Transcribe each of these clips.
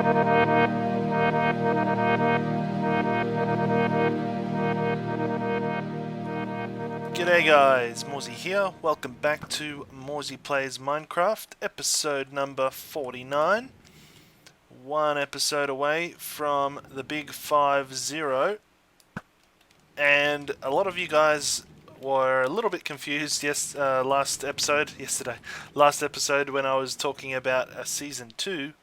G'day guys, Morezy here. Welcome back to Morezy Plays Minecraft, episode number 49. One episode away from the big 5-0. And a lot of you guys were a little bit confused last episode when I was talking about a season 2.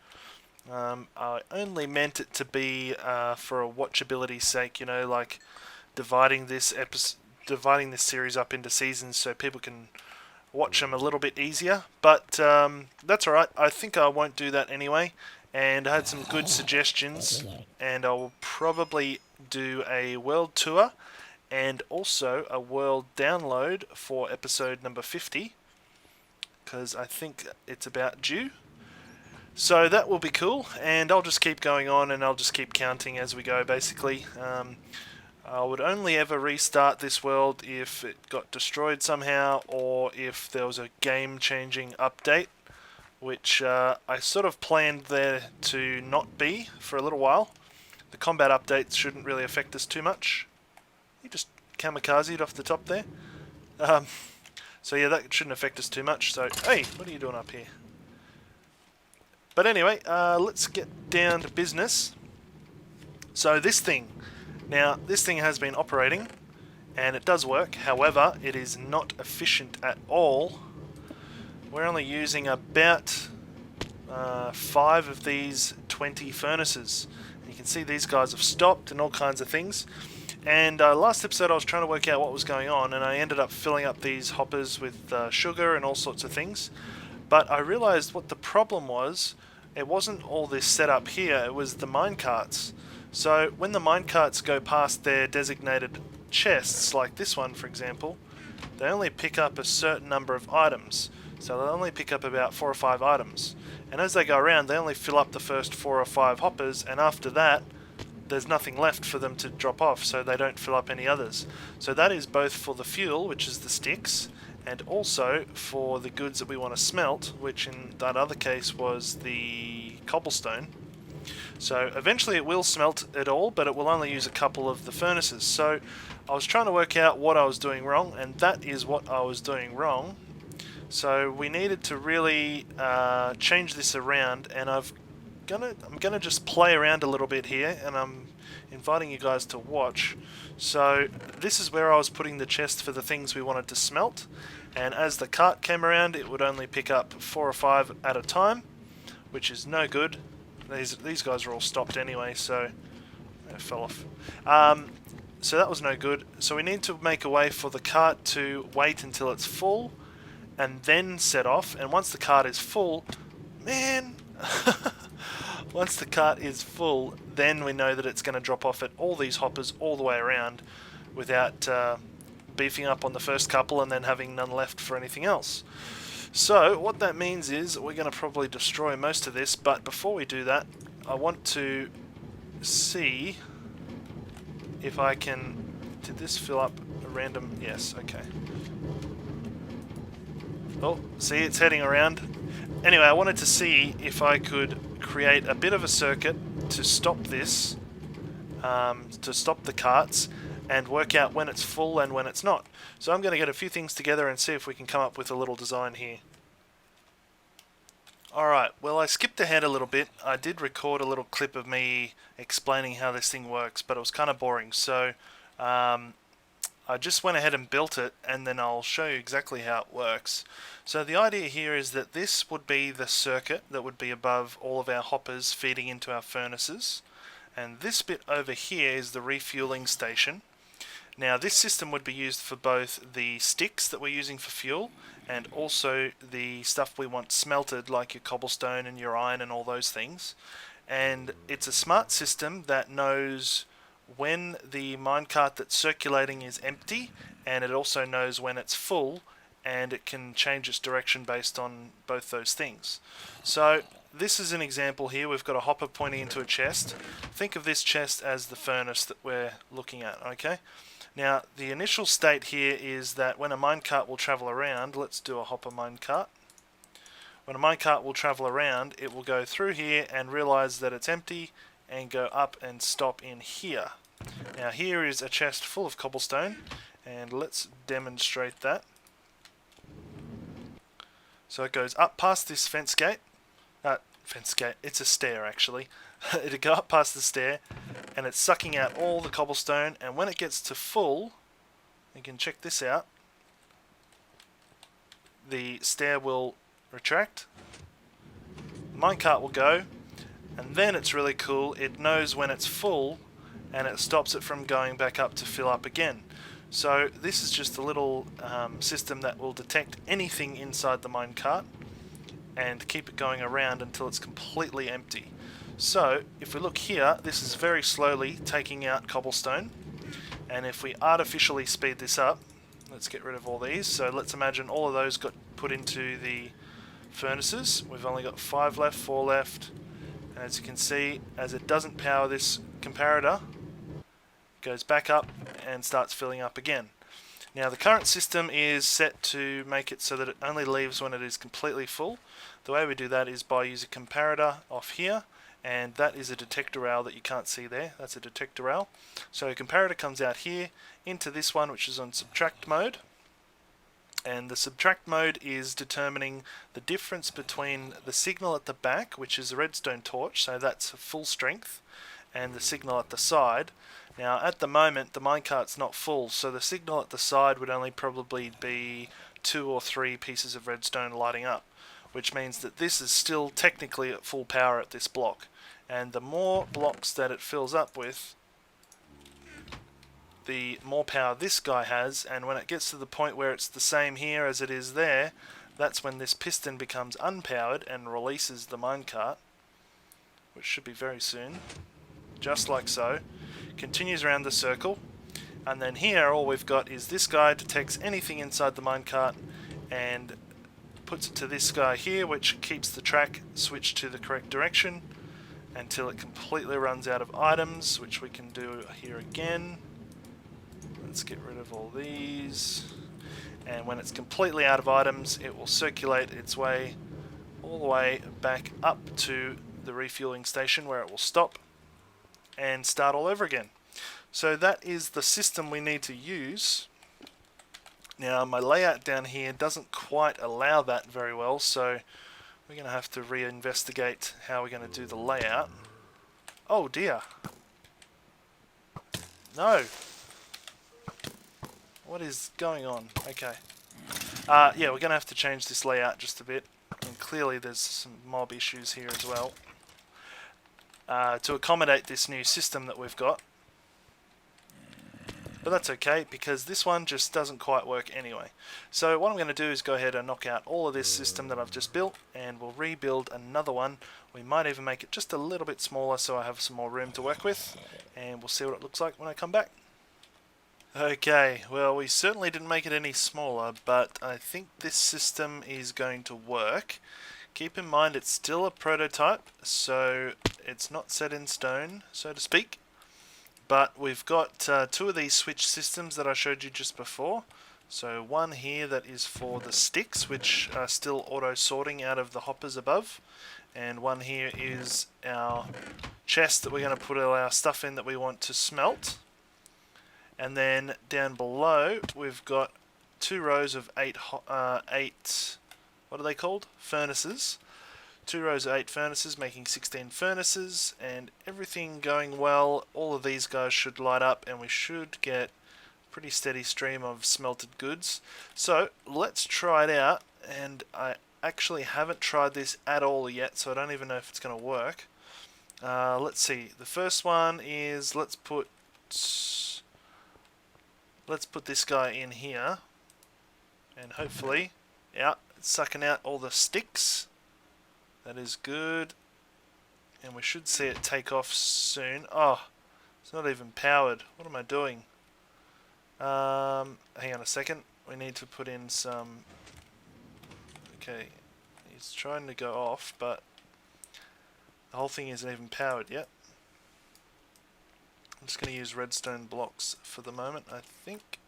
I only meant it to be for a watchability sake, you know, like dividing this series up into seasons so people can watch them a little bit easier. But that's alright. I think I won't do that anyway. And I had some good suggestions, and I'll probably do a world tour and also a world download for episode number 50, because I think it's about due. So that will be cool, and I'll just keep going on and I'll just keep counting as we go, basically. I would only ever restart this world if it got destroyed somehow, or if there was a game-changing update, which I sort of planned there to not be for a little while. The combat updates shouldn't really affect us too much. You just kamikazed off the top there. So yeah, that shouldn't affect us too much. So, hey, what are you doing up here? But anyway, let's get down to business. So this thing. Now, this thing has been operating, and it does work. However, it is not efficient at all. We're only using about 5 of these 20 furnaces. And you can see these guys have stopped and all kinds of things. And last episode I was trying to work out what was going on, and I ended up filling up these hoppers with sugar and all sorts of things. But I realized what the problem was. It wasn't all this setup here, it was the minecarts. So when the minecarts go past their designated chests, like this one for example, they only pick up a certain number of items. So they'll only pick up about 4 or 5 items. And as they go around, they only fill up the first 4 or 5 hoppers, and after that, there's nothing left for them to drop off, so they don't fill up any others. So that is both for the fuel, which is the sticks, and also for the goods that we want to smelt, which in that other case was the cobblestone. So eventually it will smelt it all, but it will only use a couple of the furnaces. So I was trying to work out what I was doing wrong, and that is what I was doing wrong. So we needed to really change this around, and I'm gonna just play around a little bit here, and I'm inviting you guys to watch. So this is where I was putting the chest for the things we wanted to smelt, and as the cart came around it would only pick up 4 or 5 at a time, which is no good. These guys are all stopped anyway, so they fell off. So that was no good. So we need to make a way for the cart to wait until it's full and then set off, and once the cart is full, man, once the cart is full, then we know that it's going to drop off at all these hoppers all the way around without beefing up on the first couple and then having none left for anything else. So what that means is we're going to probably destroy most of this, but before we do that, I want to see if I can... Did this fill up a random... Yes, okay. Oh, see, it's heading around. Anyway, I wanted to see if I could create a bit of a circuit to stop this, to stop the carts, and work out when it's full and when it's not. So I'm going to get a few things together and see if we can come up with a little design here. Alright, well I skipped ahead a little bit. I did record a little clip of me explaining how this thing works, but it was kind of boring, so I just went ahead and built it, and then I'll show you exactly how it works. So the idea here is that this would be the circuit that would be above all of our hoppers feeding into our furnaces, and this bit over here is the refueling station. Now this system would be used for both the sticks that we're using for fuel and also the stuff we want smelted, like your cobblestone and your iron and all those things. And it's a smart system that knows when the minecart that's circulating is empty, and it also knows when it's full, and it can change its direction based on both those things. So this is an example here. We've got a hopper pointing into a chest. Think of this chest as the furnace that we're looking at, okay? Now the initial state here is that when a minecart will travel around, let's do a hopper minecart. when a minecart will travel around, it will go through here and realize that it's empty and go up and stop in here. Now here is a chest full of cobblestone, and let's demonstrate that. So it goes up past this fence gate. It's a stair actually. It'll go up past the stair and it's sucking out all the cobblestone, and when it gets to full, you can check this out, the stair will retract, minecart will go, and then it's really cool, it knows when it's full and it stops it from going back up to fill up again. So this is just a little system that will detect anything inside the minecart and keep it going around until it's completely empty. So if we look here, this is very slowly taking out cobblestone, and if we artificially speed this up, let's get rid of all these. So let's imagine all of those got put into the furnaces. We've only got 5 left, 4 left, and as you can see, as it doesn't power this comparator, it goes back up and starts filling up again. Now the current system is set to make it so that it only leaves when it is completely full. The way we do that is by using a comparator off here, and that is a detector rail that you can't see there. That's a detector rail. So a comparator comes out here into this one, which is on subtract mode, and the subtract mode is determining the difference between the signal at the back, which is a redstone torch, so that's full strength, and the signal at the side. Now at the moment the minecart's not full, so the signal at the side would only probably be 2 or 3 pieces of redstone lighting up, which means that this is still technically at full power at this block, and the more blocks that it fills up with, the more power this guy has, and when it gets to the point where it's the same here as it is there, that's when this piston becomes unpowered and releases the minecart, which should be very soon, just like so. Continues around the circle, and then here all we've got is this guy detects anything inside the minecart and puts it to this guy here, which keeps the track switched to the correct direction until it completely runs out of items, which we can do here again. Let's get rid of all these, and when it's completely out of items, it will circulate its way all the way back up to the refueling station, where it will stop and start all over again. So that is the system we need to use. Now my layout down here doesn't quite allow that very well, so we're going to have to reinvestigate how we're going to do the layout. Oh dear. No. What is going on? Okay. Yeah, we're going to have to change this layout just a bit, and clearly there's some mob issues here as well. To accommodate this new system that we've got. But that's okay, because this one just doesn't quite work anyway. So what I'm going to do is go ahead and knock out all of this system that I've just built, and we'll rebuild another one. We might even make it just a little bit smaller so I have some more room to work with, and we'll see what it looks like when I come back. Okay, well we certainly didn't make it any smaller, but I think this system is going to work. Keep in mind it's still a prototype, so it's not set in stone, so to speak. But we've got 2 of these switch systems that I showed you just before. So one here that is for the sticks, which are still auto-sorting out of the hoppers above. And one here is our chest that we're going to put all our stuff in that we want to smelt. And then down below we've got 2 rows of 8 what are they called? Furnaces. 2 rows of 8 furnaces, making 16 furnaces, and everything going well, all of these guys should light up and we should get a pretty steady stream of smelted goods. So let's try it out, and I actually haven't tried this at all yet, so I don't even know if it's going to work. Let's see, the first one is, let's put this guy in here, and hopefully, yeah, it's sucking out all the sticks. That is good, and we should see it take off soon. Oh, it's not even powered. What am I doing? Hang on a second. We need to put in some... Okay, it's trying to go off, but the whole thing isn't even powered yet. I'm just going to use redstone blocks for the moment, I think.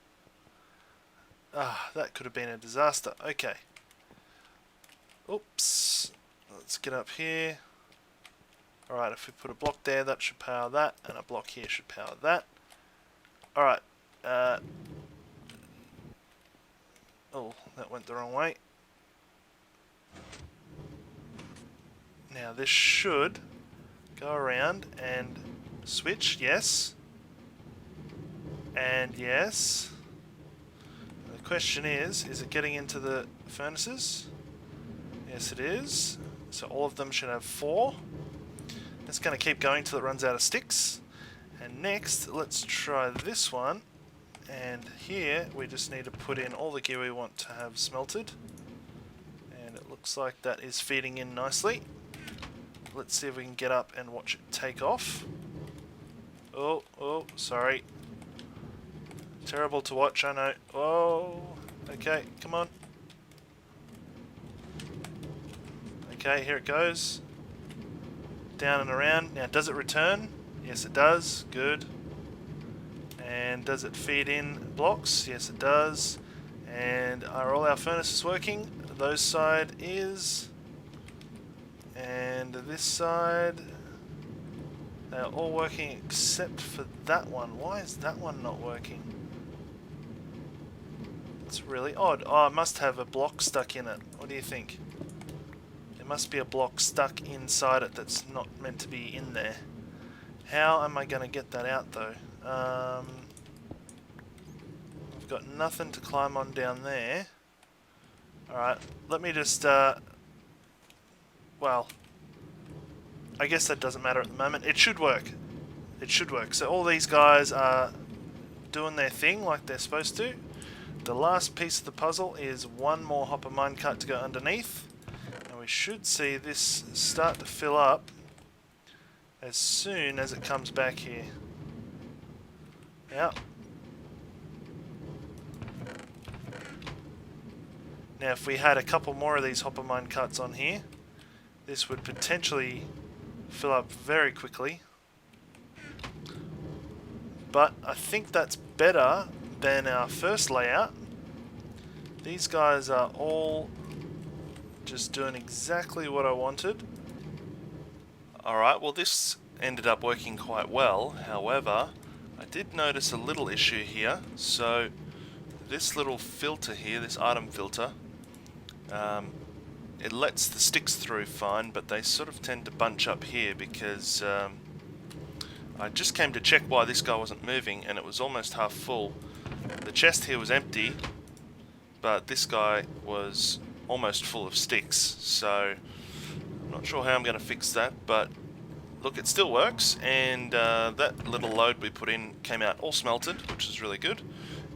Ah, that could have been a disaster. Okay. Oops. Let's get up here. Alright, if we put a block there, that should power that, and a block here should power that. Alright. Oh, that went the wrong way. Now this should go around and switch, yes. And yes. The question is it getting into the furnaces? Yes, it is. So all of them should have 4. It's going to keep going till it runs out of sticks. And next, let's try this one. And here, we just need to put in all the gear we want to have smelted. And it looks like that is feeding in nicely. Let's see if we can get up and watch it take off. Oh, sorry. Terrible to watch, I know. Oh, okay, come on. Okay, here it goes. Down and around. Now, does it return? Yes, it does. Good. And does it feed in blocks? Yes, it does. And are all our furnaces working? Those side is. And this side. They're all working except for that one. Why is that one not working? It's really odd. Oh, it must have a block stuck in it. What do you think? There must be a block stuck inside it that's not meant to be in there. How am I going to get that out though? I've got nothing to climb on down there. Alright, let me just, well, I guess that doesn't matter at the moment. It should work. It should work. So all these guys are doing their thing like they're supposed to. The last piece of the puzzle is one more hopper minecart to go underneath. And we should see this start to fill up as soon as it comes back here. Yeah. Now if we had a couple more of these hopper minecarts on here, this would potentially fill up very quickly. But I think that's better than our first layout. These guys are all just doing exactly what I wanted. Alright, well this ended up working quite well. However, I did notice a little issue here. So this little filter here, this item filter, it lets the sticks through fine, but they sort of tend to bunch up here because I just came to check why this guy wasn't moving and it was almost half full. The chest here was empty, but this guy was almost full of sticks, so I'm not sure how I'm going to fix that, but look, it still works, and that little load we put in came out all smelted, which is really good.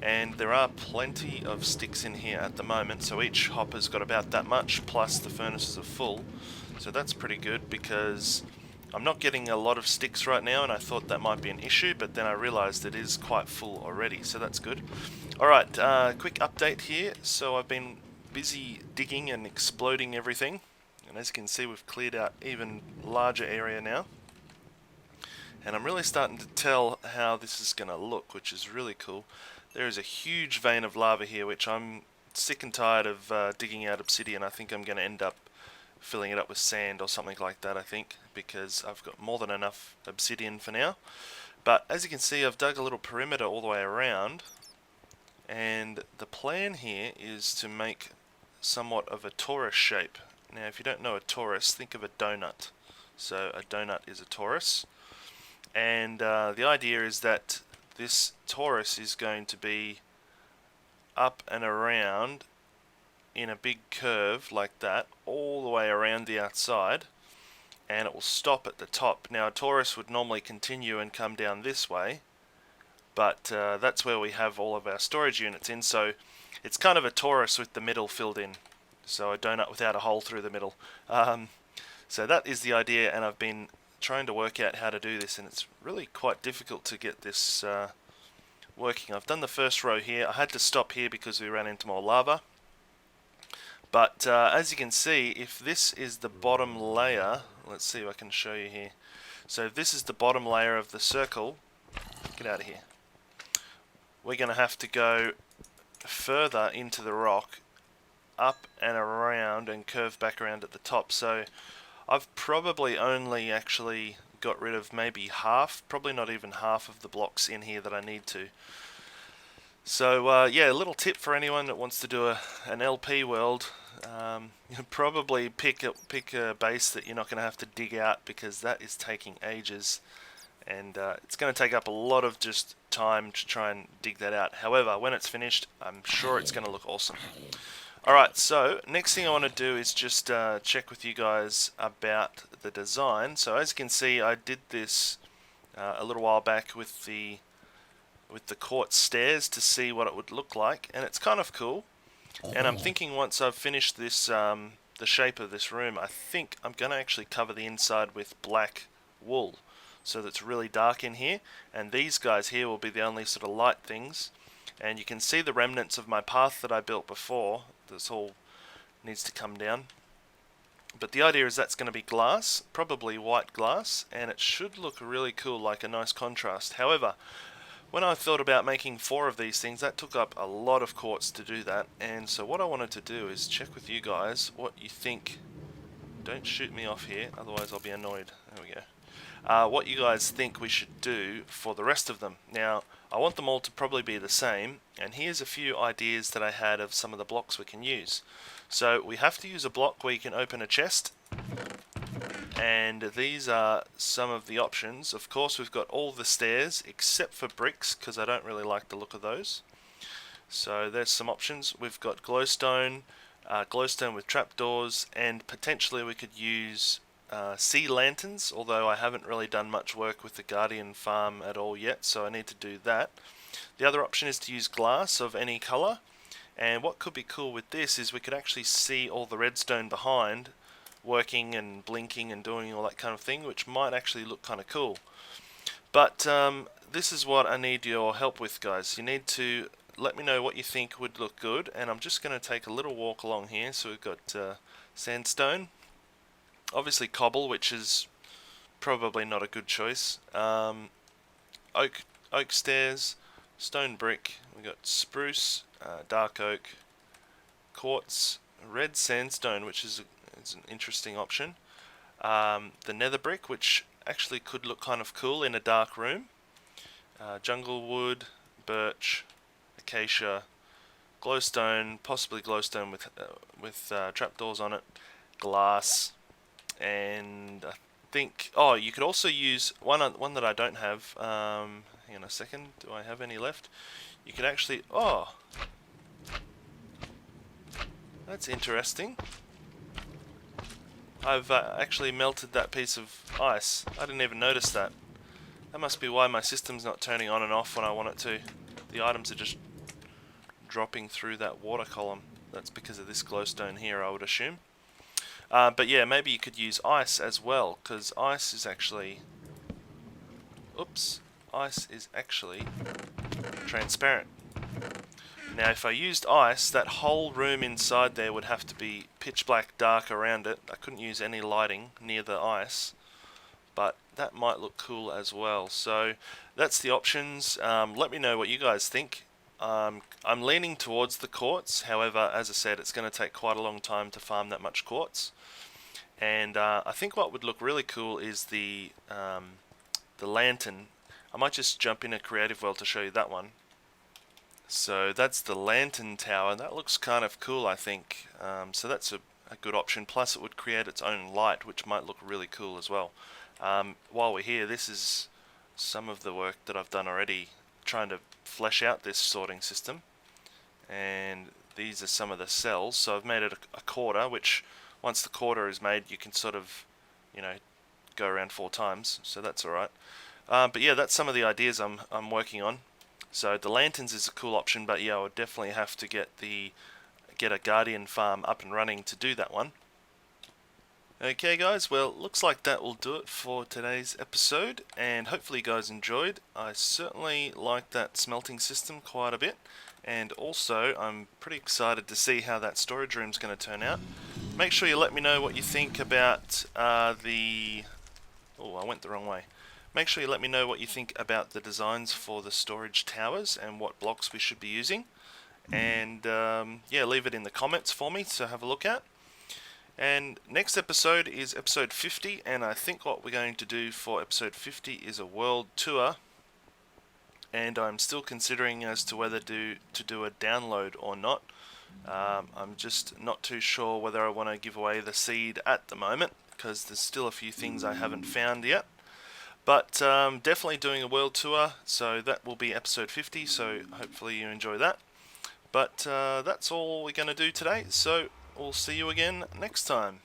And there are plenty of sticks in here at the moment, so each hopper's got about that much, plus the furnaces are full. So that's pretty good, because I'm not getting a lot of sticks right now, and I thought that might be an issue, but then I realized it is quite full already, so that's good. Alright, quick update here. So I've been busy digging and exploding everything, and as you can see we've cleared out even larger area now. And I'm really starting to tell how this is going to look, which is really cool. There is a huge vein of lava here, which I'm sick and tired of digging out obsidian. I think I'm going to end up filling it up with sand or something like that, I think, because I've got more than enough obsidian for now. But as you can see, I've dug a little perimeter all the way around, and the plan here is to make somewhat of a torus shape. Now, if you don't know a torus, think of a donut. So a donut is a torus, and the idea is that this torus is going to be up and around in a big curve like that, all the way around the outside, and it will stop at the top. Now a torus would normally continue and come down this way, but that's where we have all of our storage units in, so it's kind of a torus with the middle filled in, so a donut without a hole through the middle. So that is the idea, and I've been trying to work out how to do this, and it's really quite difficult to get this working. I've done the first row here. I had to stop here because we ran into more lava, but as you can see, if this is the bottom layer, let's see if I can show you here. So if this is the bottom layer of the circle, get out of here, we're going to have to go further into the rock up and around and curve back around at the top. So I've probably only actually got rid of maybe half, probably not even half of the blocks in here that I need to. So yeah, a little tip for anyone that wants to do an LP world. Probably pick a base that you're not going to have to dig out, because that is taking ages, and it's going to take up a lot of just time to try and dig that out. However, when it's finished, I'm sure it's going to look awesome. Alright, so next thing I want to do is just check with you guys about the design. So as you can see, I did this a little while back with the quartz stairs to see what it would look like, and it's kind of cool. And I'm thinking once I've finished this, the shape of this room, I think I'm going to actually cover the inside with black wool, so that's really dark in here, and these guys here will be the only sort of light things. And you can see the remnants of my path that I built before. This all needs to come down. But the idea is that's going to be glass, probably white glass, and it should look really cool, like a nice contrast. However, when I thought about making 4 of these things, that took up a lot of quartz to do that. And so what I wanted to do is check with you guys what you think. Don't shoot me off here, otherwise I'll be annoyed. There we go. What you guys think we should do for the rest of them. Now, I want them all to probably be the same, and here's a few ideas that I had of some of the blocks we can use. So we have to use a block where you can open a chest, and these are some of the options. Of course, we've got all the stairs except for bricks, because I don't really like the look of those. So there's some options. We've got glowstone, glowstone with trapdoors, and potentially we could use sea lanterns, although I haven't really done much work with the Guardian farm at all yet, so I need to do that. The other option is to use glass of any colour, and what could be cool with this is we could actually see all the redstone behind working and blinking and doing all that kind of thing, which might actually look kind of cool. But this is what I need your help with, guys. You need to let me know what you think would look good, and I'm just going to take a little walk along here. So we've got sandstone, obviously cobble, which is probably not a good choice, oak stairs, stone brick, we've got spruce, dark oak, quartz, red sandstone, which is an interesting option, the nether brick, which actually could look kind of cool in a dark room, jungle wood, birch, acacia, glowstone, possibly glowstone with trapdoors on it, glass, and I think, oh, you could also use one that I don't have. Hang on a second, do I have any left? You could actually, oh, that's interesting. I've actually melted that piece of ice. I didn't even notice that. That must be why my system's not turning on and off when I want it to. The items are just dropping through that water column. That's because of this glowstone here, I would assume. But yeah, maybe you could use ice as well, because ice is actually... Oops. Ice is actually transparent. Now, if I used ice, that whole room inside there would have to be pitch black dark around it. I couldn't use any lighting near the ice, but that might look cool as well. So that's the options. Let me know what you guys think. I'm leaning towards the quartz. However, as I said, it's going to take quite a long time to farm that much quartz. And I think what would look really cool is the lantern. I might just jump in a creative world to show you that one. So that's the lantern tower. That looks kind of cool, I think. So that's a good option. Plus it would create its own light, which might look really cool as well. While we're here, this is some of the work that I've done already, trying to flesh out this sorting system. And these are some of the cells. So I've made it a quarter, which once the quarter is made, you can sort of, you know, go around 4 times. So that's alright. But yeah, that's some of the ideas I'm working on. So the lanterns is a cool option, but yeah, I would definitely have to get a Guardian farm up and running to do that one. Okay guys, well, looks like that will do it for today's episode, and hopefully you guys enjoyed. I certainly like that smelting system quite a bit, and also I'm pretty excited to see how that storage room is going to turn out. Make sure you let me know what you think about Oh, I went the wrong way. Make sure you let me know what you think about the designs for the storage towers and what blocks we should be using. and yeah, leave it in the comments for me to have a look at. And next episode is episode 50, and I think what we're going to do for episode 50 is a world tour, and I'm still considering as to whether to do a download or not. I'm just not too sure whether I want to give away the seed at the moment, because there's still a few things I haven't found yet. But definitely doing a world tour, so that will be episode 50, so hopefully you enjoy that. But that's all we're going to do today, so we'll see you again next time.